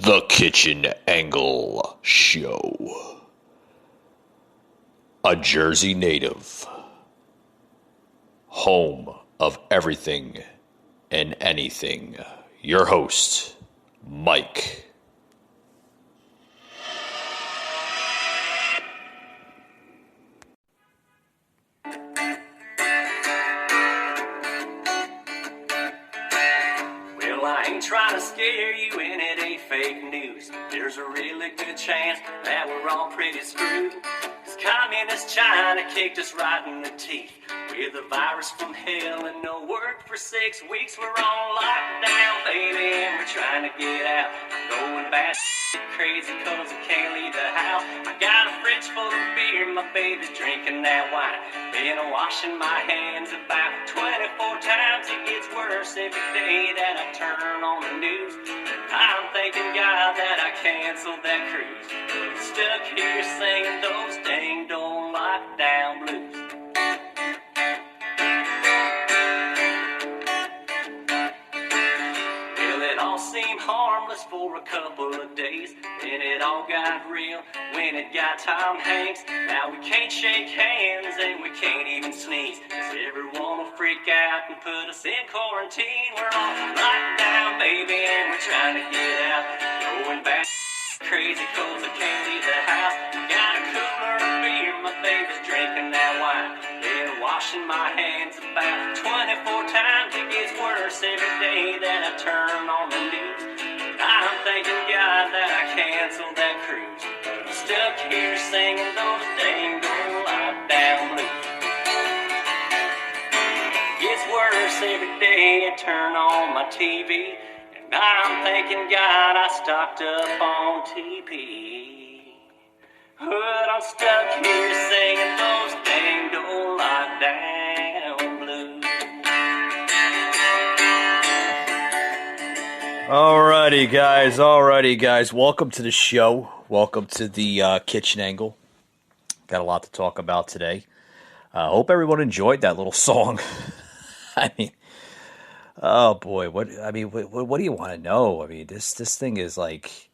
The Kitchen Angle Show. A Jersey native. Home of everything and anything. Your host, Mike. Well, I ain't trying to scare you and it ain't fake news. There's a really good chance that we're all pretty screwed. Cause communist China kicked us right in the teeth with a virus from hell and no work for 6 weeks. We're on lockdown, baby, and we're trying to get out. I'm going back crazy cause I can't leave the house. I got a fridge full of beer, my baby's drinking that wine. Been washing my hands about 24 times. It gets worse every day that I turn on the news. I'm thanking God that I canceled that cruise. I'm stuck here singing those dang don't lockdown blues. Well, it all seemed harmless for a couple of days. Then it all got real when it got Tom Hanks. Now we can't shake hands and we can't even sneeze, cause everyone will freak out and put us in quarantine. We're on lockdown, baby, and we're trying to get out. Going back crazy cause I can't leave the house. Got a cooler of beer, my baby's drinking that wine. Been washing my hands about 24 times. It gets worse every day that I turn on the news. I'm thanking God that I canceled that cruise. I'm stuck here singing those dang old lockdown blues. Gets worse every day I turn on my TV. And I'm thanking God I stocked up on TP. But I'm stuck here singing those dang old lockdown blues. Alrighty, guys. Welcome to the show. Welcome to the Kitchen Angle. Got a lot to talk about today. Hope everyone enjoyed that little song. I mean, oh boy, what do you want to know? I mean, this thing is like,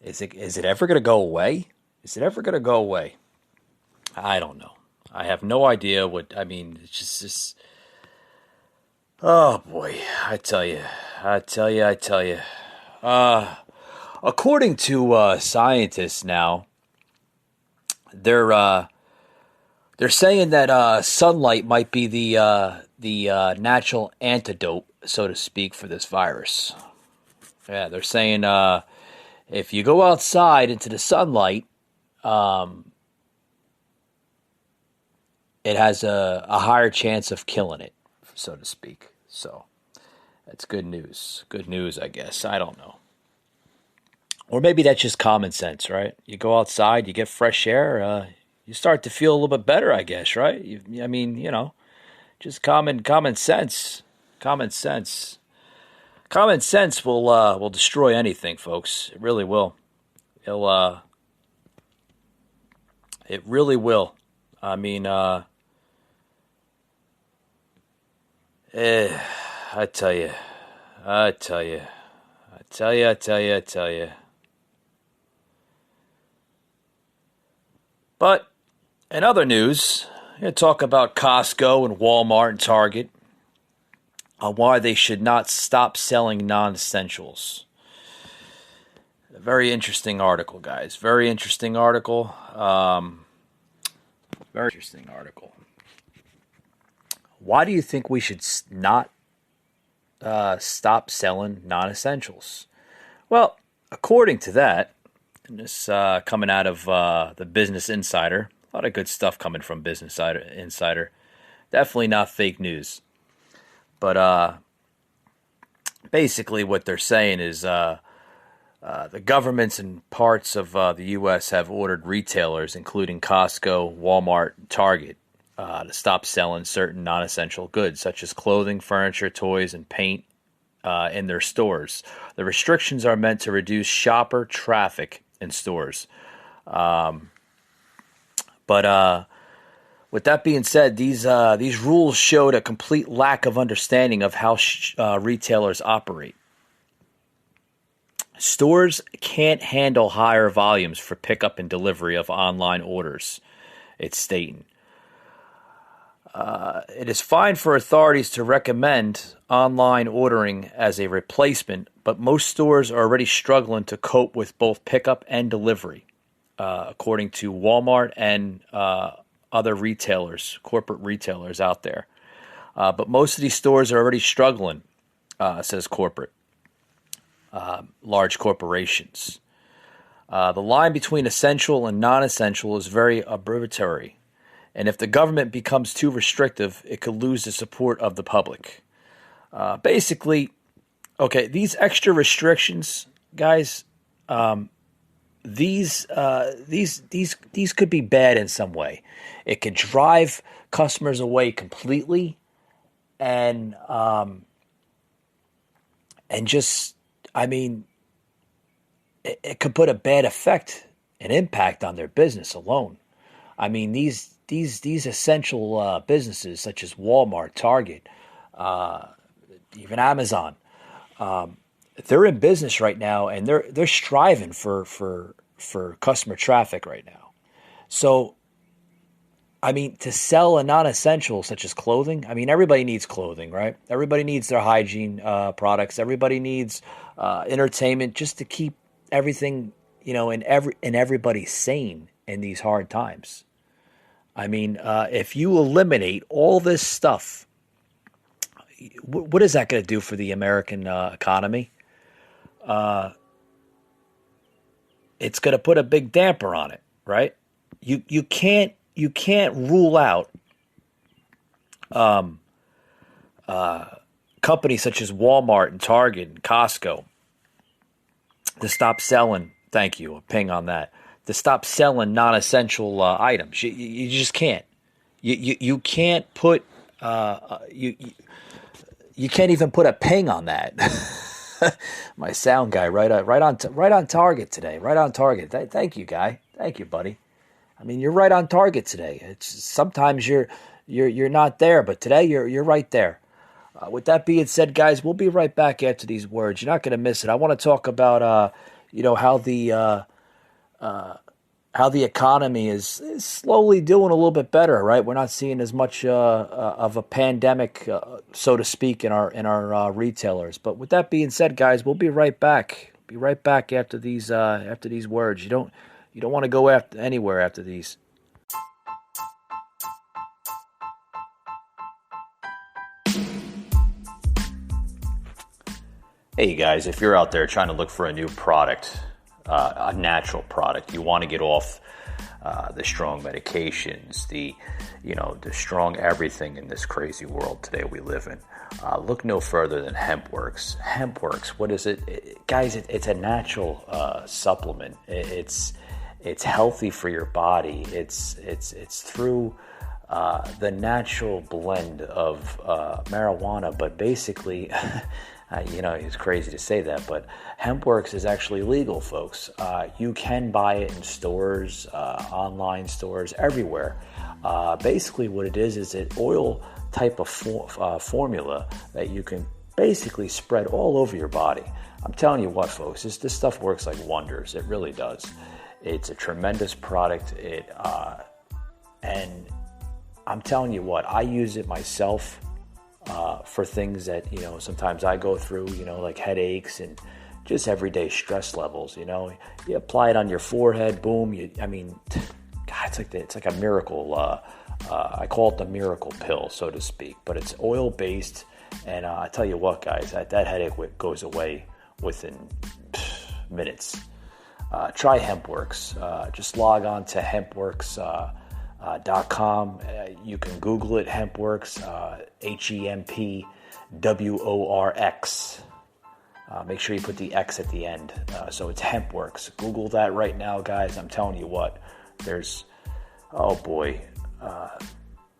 is it ever gonna go away? Is it ever gonna go away? I don't know. I have no idea what. I mean, it's just. Oh boy, I tell you. According to scientists now, they're saying that sunlight might be the natural antidote, so to speak, for this virus. Yeah, they're saying if you go outside into the sunlight, it has a higher chance of killing it, so to speak. So that's good news. Good news, I guess. I don't know. Or maybe that's just common sense, right? You go outside, you get fresh air, you start to feel a little bit better, I guess, right? Just common sense. Common sense. Common sense will destroy anything, folks. It really will. It really will. I mean, I tell you. But in other news, I'm going to talk about Costco and Walmart and Target on why they should not stop selling non-essentials. A very interesting article, guys. Very interesting article. Why do you think we should not stop selling non-essentials? Well, according to that, and this coming out of the Business Insider, a lot of good stuff coming from Business Insider. Definitely not fake news. But basically what they're saying is the governments and parts of the U.S. have ordered retailers, including Costco, Walmart, and Target, to stop selling certain non-essential goods, such as clothing, furniture, toys, and paint in their stores. The restrictions are meant to reduce shopper traffic in stores. But with that being said, these rules showed a complete lack of understanding of how retailers operate. Stores can't handle higher volumes for pickup and delivery of online orders, it's stating. It is fine for authorities to recommend online ordering as a replacement, but most stores are already struggling to cope with both pickup and delivery, according to Walmart and other retailers, corporate retailers out there. But most of these stores are already struggling, says corporate, large corporations. The line between essential and non-essential is very arbitrary. And if the government becomes too restrictive, it could lose the support of the public. Basically, okay, these extra restrictions, guys, these could be bad in some way. It could drive customers away completely, and just, I mean, it could put a bad effect and impact on their business alone. I mean, these essential businesses such as Walmart, Target, even Amazon, they're in business right now, and they're striving for customer traffic right now. So, I mean, to sell a non-essential such as clothing, I mean, everybody needs clothing, right? Everybody needs their hygiene products. Everybody needs entertainment just to keep everything, and everybody sane in these hard times. I mean, if you eliminate all this stuff, what is that going to do for the American economy? It's going to put a big damper on it, right? You can't rule out companies such as Walmart and Target and Costco to stop selling. Thank you, a ping on that. To stop selling non-essential items. You just can't. You can't put you can't even put a ping on that. My sound guy right on target today. Right on target. Thank you, guy. Thank you, buddy. I mean, you're right on target today. It's sometimes you're not there, but today you're right there. With that being said, guys, we'll be right back after these words. You're not going to miss it. I want to talk about how the economy is slowly doing a little bit better, right? We're not seeing as much of a pandemic, so to speak, in our retailers. But with that being said, guys, we'll be right back. Be right back after these words. You don't want to go anywhere after these. Hey guys, if you're out there trying to look for a new product, a natural product, you want to get off the strong medications, the strong everything in this crazy world today we live in. Look no further than HempWorks. HempWorks, what is it? Guys, it's a natural supplement. It's healthy for your body. It's through the natural blend of marijuana, but basically. It's crazy to say that, but HempWorks is actually legal, folks. You can buy it in stores, online stores, everywhere. Basically what it is an oil type of formula that you can basically spread all over your body. I'm telling you what, folks, this stuff works like wonders. It really does. It's a tremendous product. And I'm telling you what, I use it myself. For things that, sometimes I go through, like headaches and just everyday stress levels, you apply it on your forehead, boom. God, it's like a miracle. I call it the miracle pill, so to speak, but it's oil based. And I tell you what, guys, that headache goes away within minutes. Try HempWorks. Just log on to HempWorks.com. You can Google it, HempWorks, HEMPWORX. Make sure you put the X at the end. So it's HempWorks. Google that right now, guys. I'm telling you what, there's,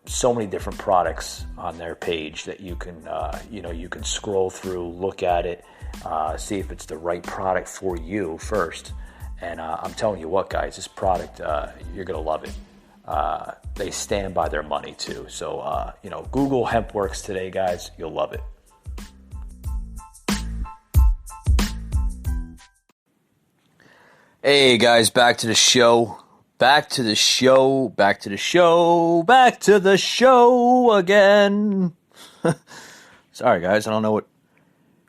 so many different products on their page that you can, you can scroll through, look at it, see if it's the right product for you first. And I'm telling you what, guys, this product, you're going to love it. They stand by their money too. So, Google HempWorks today, guys. You'll love it. Hey guys, back to the show. Back to the show. Back to the show. Back to the show again. Sorry guys, I don't know what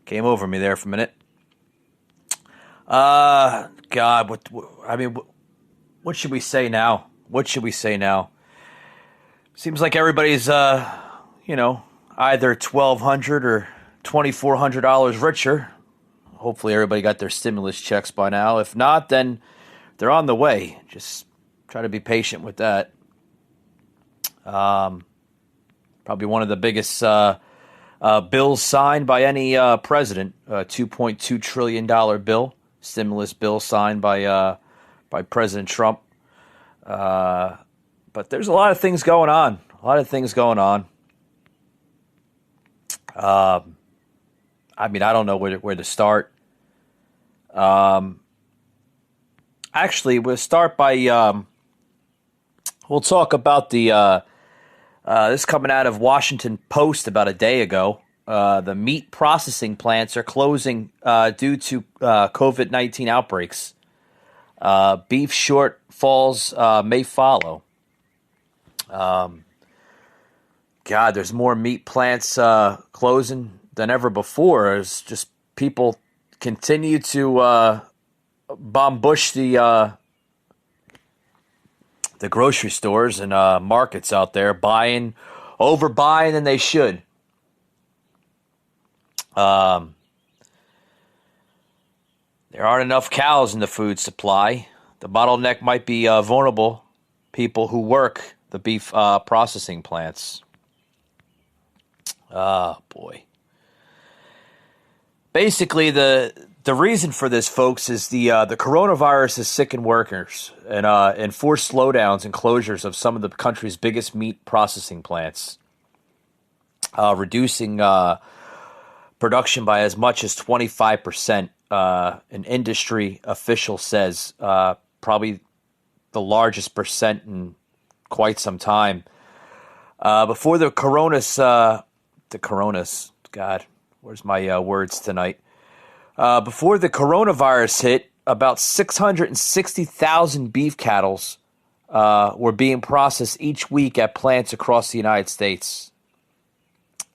came over me there for a minute. God, what should we say now? What should we say now? Seems like everybody's either $1,200 or $2,400 richer. Hopefully everybody got their stimulus checks by now. If not, then they're on the way. Just try to be patient with that. Probably one of the biggest bills signed by any president. $2.2 trillion bill, stimulus bill signed by President Trump. But there's a lot of things going on. I don't know where to start. Actually, we'll start by we'll talk about the this coming out of Washington Post about a day ago. The meat processing plants are closing due to COVID-19 outbreaks. Beef shortfalls may follow. God, there's more meat plants closing than ever before. It's just people continue to bombush the grocery stores and markets out there, overbuying than they should. There aren't enough cows in the food supply. The bottleneck might be vulnerable people who work the beef processing plants. Boy. Basically, the reason for this, folks, is the coronavirus has sickened workers and forced slowdowns and closures of some of the country's biggest meat processing plants, reducing production by as much as 25%. An industry official says probably the largest percent in quite some time. Before the coronas, God, where's my words tonight? Before the coronavirus hit, about 660,000 beef cattle were being processed each week at plants across the United States.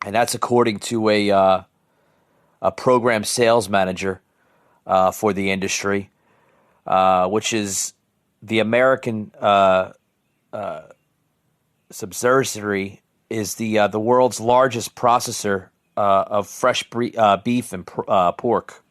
And that's according to a program sales manager for the industry, which is the American subsidiary is the world's largest processor of fresh beef and pork.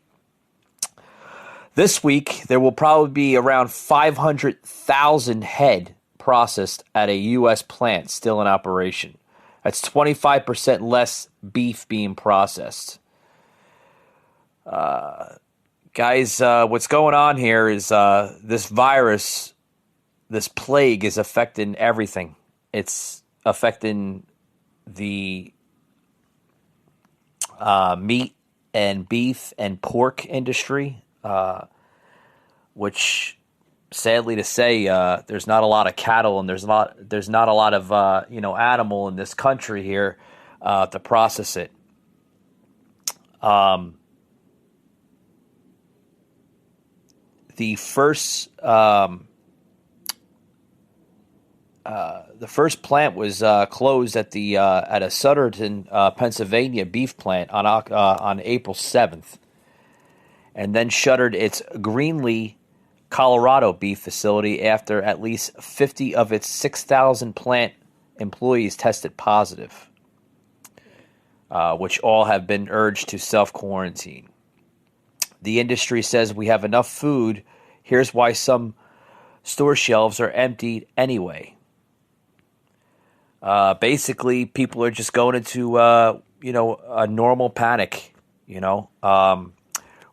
This week, there will probably be around 500,000 head processed at a U.S. plant still in operation. That's 25% less beef being processed. Guys, what's going on here is this virus, this plague is affecting everything. It's affecting the meat and beef and pork industry, which, sadly to say, there's not a lot of cattle and there's not a lot of animal in this country here to process it. The first plant was closed at a Sutterton, Pennsylvania beef plant on April 7th, and then shuttered its Greenlee, Colorado beef facility after at least 50 of its 6,000 plant employees tested positive, which all have been urged to self-quarantine. The industry says we have enough food. Here's why some store shelves are emptied anyway. Basically, people are just going into, a normal panic,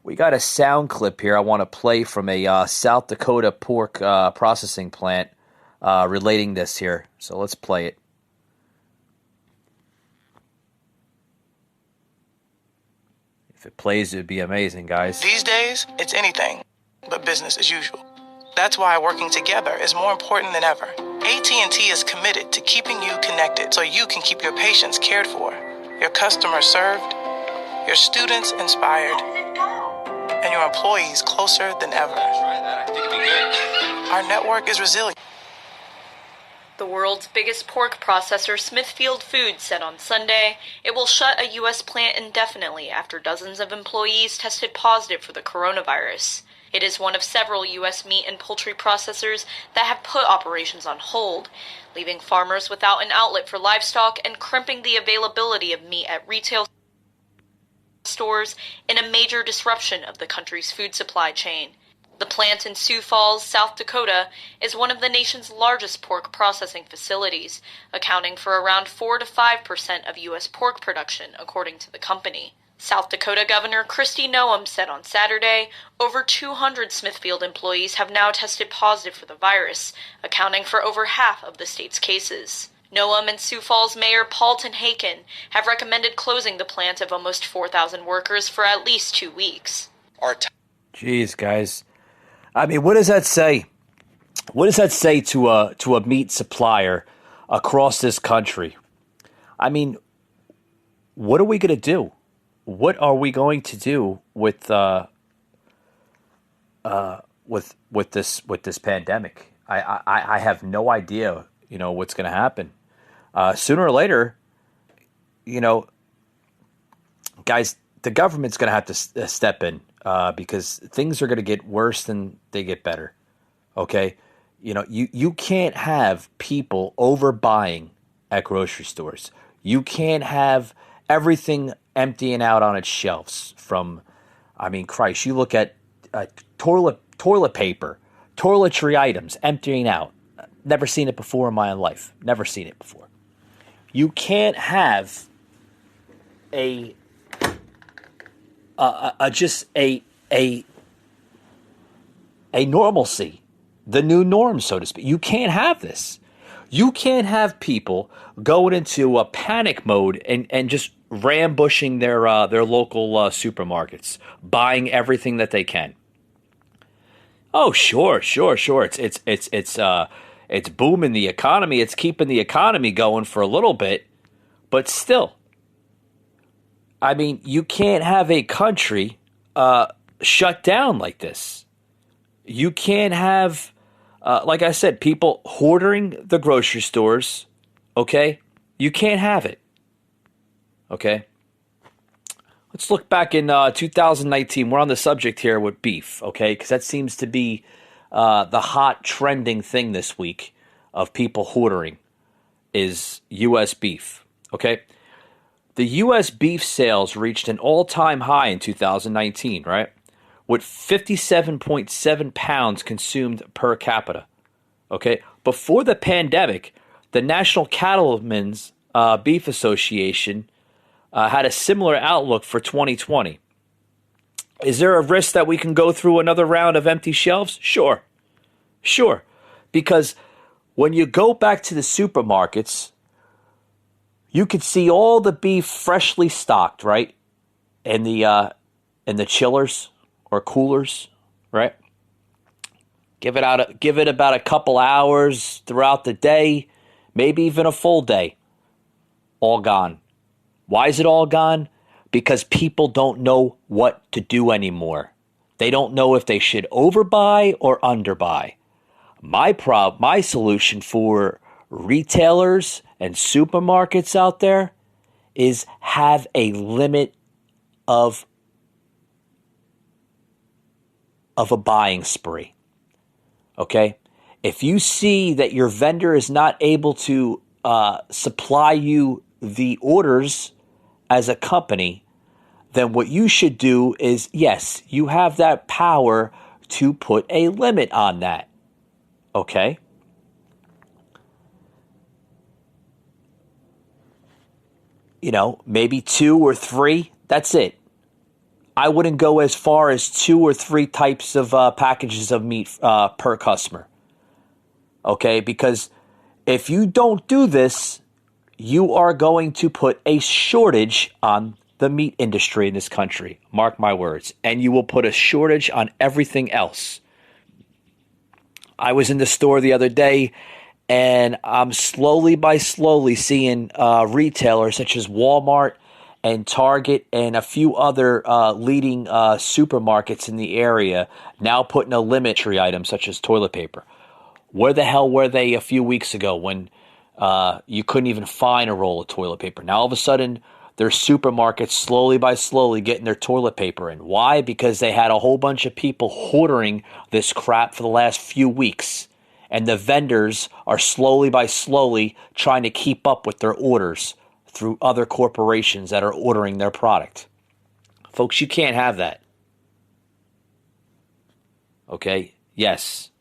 We got a sound clip here I want to play from a South Dakota pork processing plant relating this here. So let's play it. If it plays, it would be amazing, guys. These days, it's anything but business as usual. That's why working together is more important than ever. AT&T is committed to keeping you connected so you can keep your patients cared for, your customers served, your students inspired, and your employees closer than ever. think it'd be good. Our network is resilient. The world's biggest pork processor, Smithfield Foods, said on Sunday it will shut a U.S. plant indefinitely after dozens of employees tested positive for the coronavirus. It is one of several U.S. meat and poultry processors that have put operations on hold, leaving farmers without an outlet for livestock and crimping the availability of meat at retail stores in a major disruption of the country's food supply chain. The plant in Sioux Falls, South Dakota, is one of the nation's largest pork processing facilities, accounting for around 4 to 5% of U.S. pork production, according to the company. South Dakota Governor Kristi Noem said on Saturday over 200 Smithfield employees have now tested positive for the virus, accounting for over half of the state's cases. Noem and Sioux Falls Mayor Paul Tenhaken have recommended closing the plant of almost 4,000 workers for at least 2 weeks. Jeez, guys. I mean, what does that say? What does that say to a meat supplier across this country? I mean, what are we going to do? What are we going to do with this pandemic? I have no idea. What's going to happen. Sooner or later, guys, the government's going to have to step in. Because things are going to get worse than they get better. Okay? You can't have people overbuying at grocery stores. You can't have everything emptying out on its shelves Christ, you look at toilet paper, toiletry items emptying out. Never seen it before in my life. Never seen it before. You can't have just a normalcy, the new norm, so to speak. You can't have this. You can't have people going into a panic mode and just rambushing their local supermarkets, buying everything that they can. Oh, sure. It's booming the economy. It's keeping the economy going for a little bit, but still. I mean, you can't have a country shut down like this. You can't have, like I said, people hoarding the grocery stores, okay? You can't have it, okay? Let's look back in 2019. We're on the subject here with beef, okay? Because that seems to be the hot trending thing this week of people hoarding is U.S. beef, okay? The U.S. beef sales reached an all-time high in 2019, right? With 57.7 pounds consumed per capita, okay? Before the pandemic, the National Cattlemen's Beef Association had a similar outlook for 2020. Is there a risk that we can go through another round of empty shelves? Sure. Because when you go back to the supermarkets, you could see all the beef freshly stocked, right? In the chillers or coolers, right? Give it about a couple hours throughout the day, maybe even a full day. All gone. Why is it all gone? Because people don't know what to do anymore. They don't know if they should overbuy or underbuy. My solution for retailers and supermarkets out there is have a limit of a buying spree. Okay? If you see that your vendor is not able to supply you the orders as a company, then what you should do is, yes, you have that power to put a limit on that. Okay? Maybe 2 or 3, that's it. I wouldn't go as far as 2 or 3 types of packages of meat per customer. Okay? Because if you don't do this, you are going to put a shortage on the meat industry in this country. Mark my words. And you will put a shortage on everything else. I was in the store the other day, and I'm slowly seeing retailers such as Walmart and Target and a few other leading supermarkets in the area now putting a limit to items such as toilet paper. Where the hell were they a few weeks ago when you couldn't even find a roll of toilet paper? Now all of a sudden, there's supermarkets slowly by slowly getting their toilet paper in. Why? Because they had a whole bunch of people hoarding this crap for the last few weeks. And the vendors are slowly by slowly trying to keep up with their orders through other corporations that are ordering their product. Folks, you can't have that. Okay? Yes.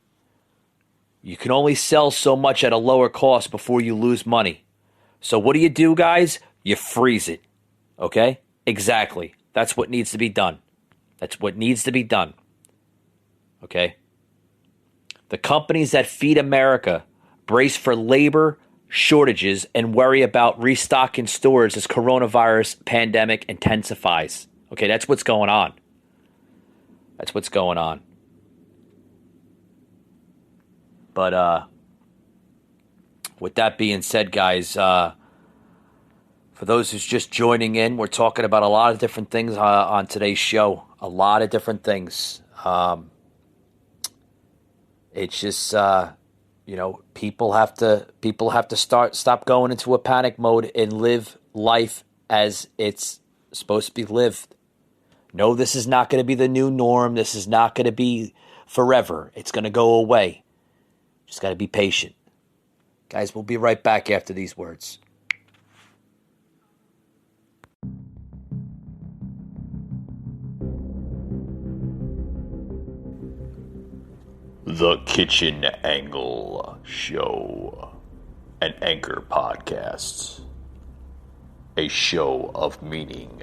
You can only sell so much at a lower cost before you lose money. So what do, guys? You freeze it. Okay? Exactly. That's what needs to be done. That's what needs to be done. Okay? The companies that feed America brace for labor shortages and worry about restocking stores as coronavirus pandemic intensifies. Okay, that's what's going on. That's what's going on. But with that being said, guys, for those who's just joining in, we're talking about a lot of different things on today's show. A lot of different things. It's just people have to stop going into a panic mode and live life as it's supposed to be lived. No, this is not going to be the new norm. This is not going to be forever. It's going to go away. Just got to be patient. Guys, we'll be right back after these words. The Kitchen Angle Show, an Anchor podcast, a show of meaning,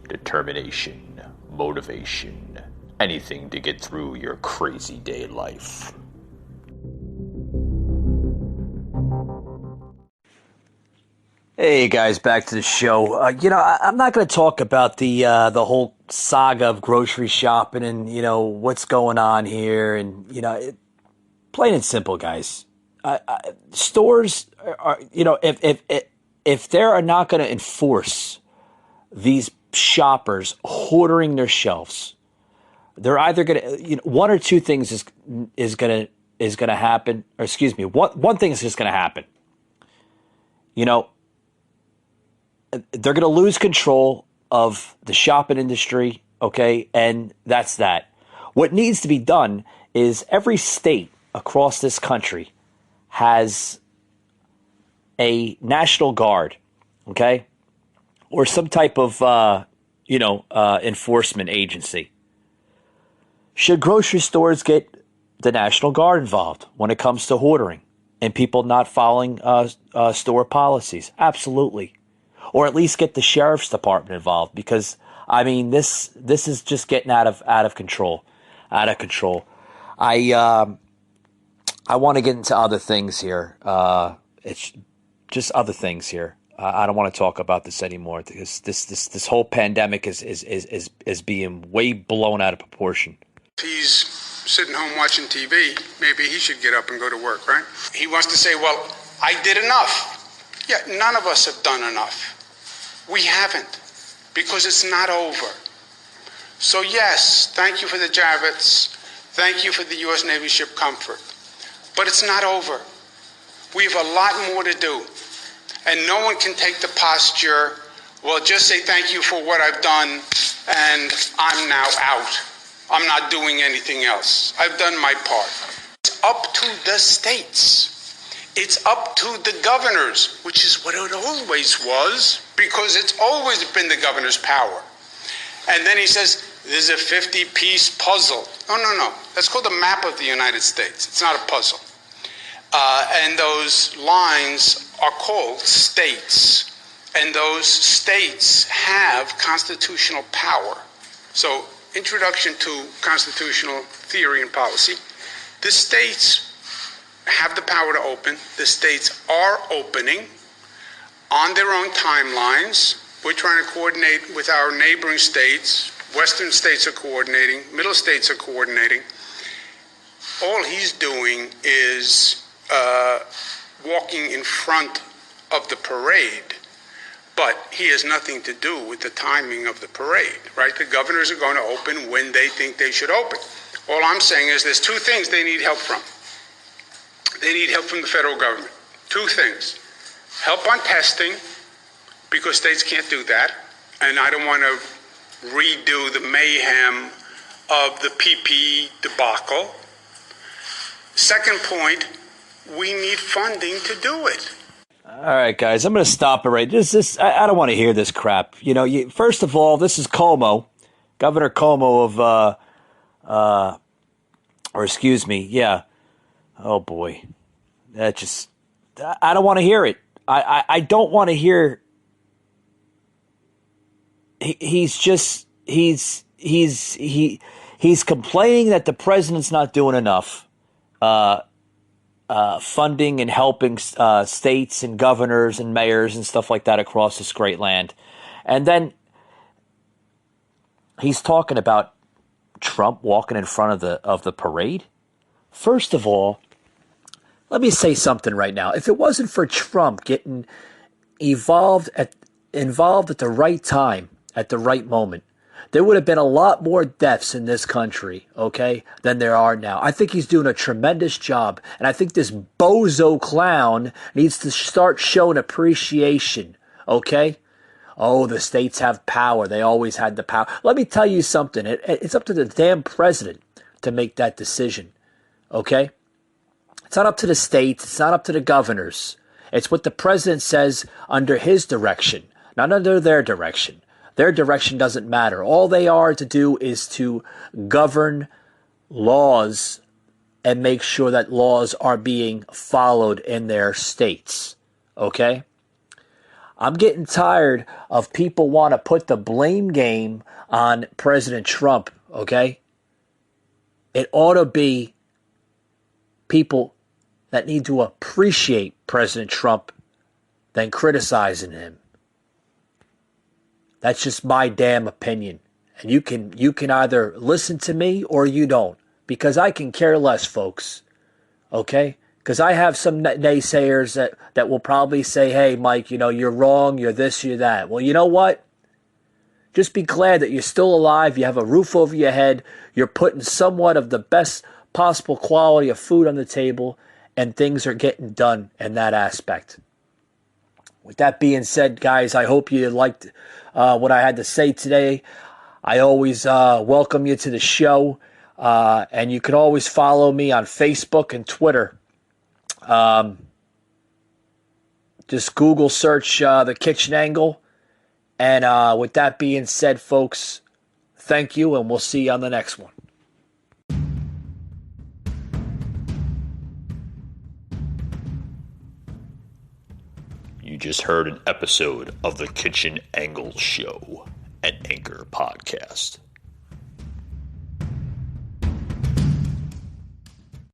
determination, motivation, anything to get through your crazy day life. Hey guys, back to the show. I'm not going to talk about the whole saga of grocery shopping and what's going on here, and plain and simple, guys. Stores are if they are not going to enforce these shoppers hoarding their shelves, they're either going to one or two things is going to happen. Or excuse me, one thing is just going to happen. They're going to lose control of the shopping industry, okay? And that's that. What needs to be done is every state across this country has a National Guard, okay? Or some type of, enforcement agency. Should grocery stores get the National Guard involved when it comes to hoarding and people not following store policies? Absolutely. Or at least get the sheriff's department involved, because this is just getting out of control. I want to get into other things here. It's just other things here. I don't want to talk about this anymore because this whole pandemic is being way blown out of proportion. He's sitting home watching TV. Maybe he should get up and go to work, right? He wants to say, "Well, I did enough." Yeah, none of us have done enough. We haven't, because it's not over. So yes, thank you for the Javits. Thank you for the U.S. Navy ship Comfort. But it's not over. We have a lot more to do. And no one can take the posture, well, just say thank you for what I've done, and I'm now out. I'm not doing anything else. I've done my part. It's up to the states. It's up to the governors, which is what it always was, because it's always been the governor's power. And then he says, there's a 50-piece puzzle. No. That's called the map of the United States. It's not a puzzle. And those lines are called states. And those states have constitutional power. So, introduction to constitutional theory and policy. The states have the power to open. The states are opening on their own timelines. We're trying to coordinate with our neighboring states. Western states are coordinating. Middle states are coordinating. All he's doing is walking in front of the parade. But he has nothing to do with the timing of the parade, right? The governors are going to open when they think they should open. All I'm saying is there's two things they need help from. They need help from the federal government. Two things. Help on testing, because states can't do that. And I don't want to redo the mayhem of the PPE debacle. Second point, we need funding to do it. All right, guys, I'm going to stop it right. I don't want to hear this crap. First of all, this is Cuomo, Governor Cuomo of, Oh boy, I don't want to hear it. I don't want to hear. He's complaining that the president's not doing enough. Funding and helping states and governors and mayors and stuff like that across this great land. And then he's talking about Trump walking in front of the parade. First of all, let me say something right now. If it wasn't for Trump getting involved at the right time, at the right moment, there would have been a lot more deaths in this country, okay, than there are now. I think he's doing a tremendous job, and I think this bozo clown needs to start showing appreciation, okay? Oh, the states have power. They always had the power. Let me tell you something. It's up to the damn president to make that decision, okay? It's not up to the states. It's not up to the governors. It's what the president says under his direction, not under their direction. Their direction doesn't matter. All they are to do is to govern laws and make sure that laws are being followed in their states. Okay? I'm getting tired of people want to put the blame game on President Trump. Okay? It ought to be people that need to appreciate President Trump than criticizing him. That's just my damn opinion. And you can either listen to me or you don't. Because I can care less, folks. Okay? Because I have some naysayers that will probably say, hey, Mike, you're wrong, you're this, you're that. Well, you know what? Just be glad that you're still alive, you have a roof over your head, you're putting somewhat of the best possible quality of food on the table, and things are getting done in that aspect. With that being said, guys, I hope you liked what I had to say today. I always welcome you to the show, and you can always follow me on Facebook and Twitter. Just Google search The Kitchen Angle. And with that being said, folks, thank you, and we'll see you on the next one. You just heard an episode of The Kitchen Angle Show, an Anchor podcast.